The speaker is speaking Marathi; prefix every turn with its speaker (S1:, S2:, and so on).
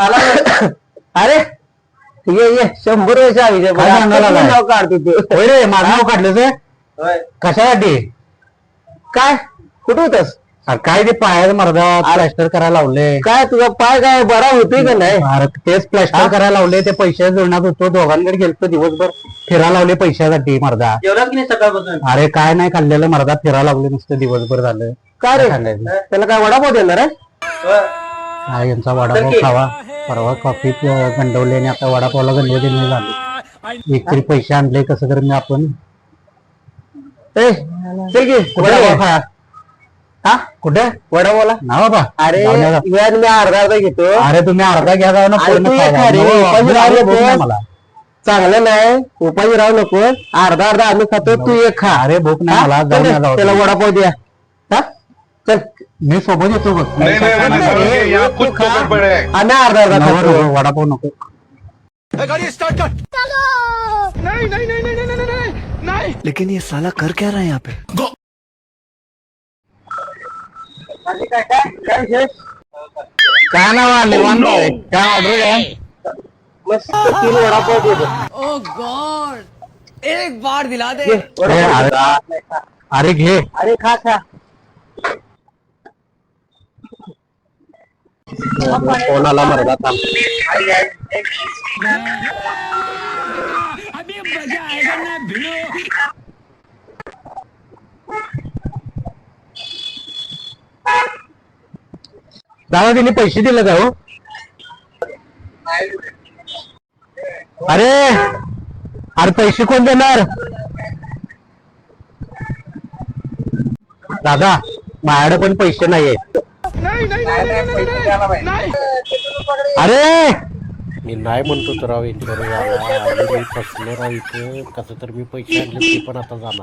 S1: आला ना. अरे ये 100 वर्ष
S2: काय सांगायला लागलाय?
S1: नाव काढतो तू.
S2: होय रे माझं नाव काढलं ते कशासाठी?
S1: काय कुठं होतस?
S2: अरे काय ते पायाचं मर्दा प्लॅस्टर करायला लावले.
S1: काय तुझा पाय काय बरा होतोय का नाही?
S2: अरे तेच प्लॅस्टर करायला लावले. ते पैसे जोडण्यात होतो दोघांकडे गेलतो दिवसभर फिरायला लावले पैशासाठी मर्दा.
S1: जेवलाच की नाही सकाळपासून?
S2: अरे काय नाही खाल्लेलं मर्दा फिरायला लावले नुसतं दिवसभर झालं.
S1: काय रे
S2: खाल्लेलं
S1: त्याला काय वडापाव देणार आहे?
S2: काय यांचा वडापाव खावा. परवा कॉफी गंडवले आणि आता वडापावला गंडवले नाही झाले. एक तरी पैसे आणले कसं कर मी आपण
S1: ए चल की
S2: वडापाव खाया.
S1: हा
S2: कुठे
S1: वडापावला?
S2: ना बाबा
S1: अरे
S2: जाऊन या.
S1: यार मी अर्धा घेतो.
S2: अरे तुम्ही अर्धा घ्या जाऊ ना
S1: अरे
S2: पूर्ण
S1: तू
S2: खावा.
S1: एक खा रे,
S2: नको,
S1: उपाशी
S2: मी
S1: राहू
S2: अर्धा भूक नाही
S1: नको.
S2: मला.
S1: चांगलं नाही उपाशी राहू नको. अर्धा आम्ही खातो तू एक खा.
S2: अरे भूक नाही
S1: हा?
S2: मला जाऊन
S1: चल
S2: या, जाऊ
S1: त्याला
S2: दे.
S1: वडापाव द्या. हा चल
S2: मी सोबत येतो बघ.
S3: नहीं नहीं नहीं, नहीं,
S1: अरे,
S3: नहीं, यहाँ कुछ तो गड़बड़ है।
S1: आम्ही अर्धा
S2: नको,
S1: खातो.
S2: नको, वडापाव नको.
S4: लेकिन ये साला कर क्या रहा है यहाँ पे?
S1: काय विशेष?
S2: काय नाव निवांत आहे. काय ऑर्डर आहे?
S1: मस्त 3 वडापाव दे बघ.
S4: ओह गॉड, एक बार दिला दे.
S1: घे, वडापाव.
S2: अरे घे.
S1: अरे खा खा.
S2: फोन आला मर्दा थांब. दादा तिने पैसे दिले का हो? अरे अरे पैसे कोण देणार? दादा माझ्याकडे पण पैसे नाहीये. अरे
S5: मी नाही म्हणतो तर राव इंटरव्ह्यू आला आणि मी फसलो राव इथे कसं तर मी पैसे आणले ते पण आता जाणार.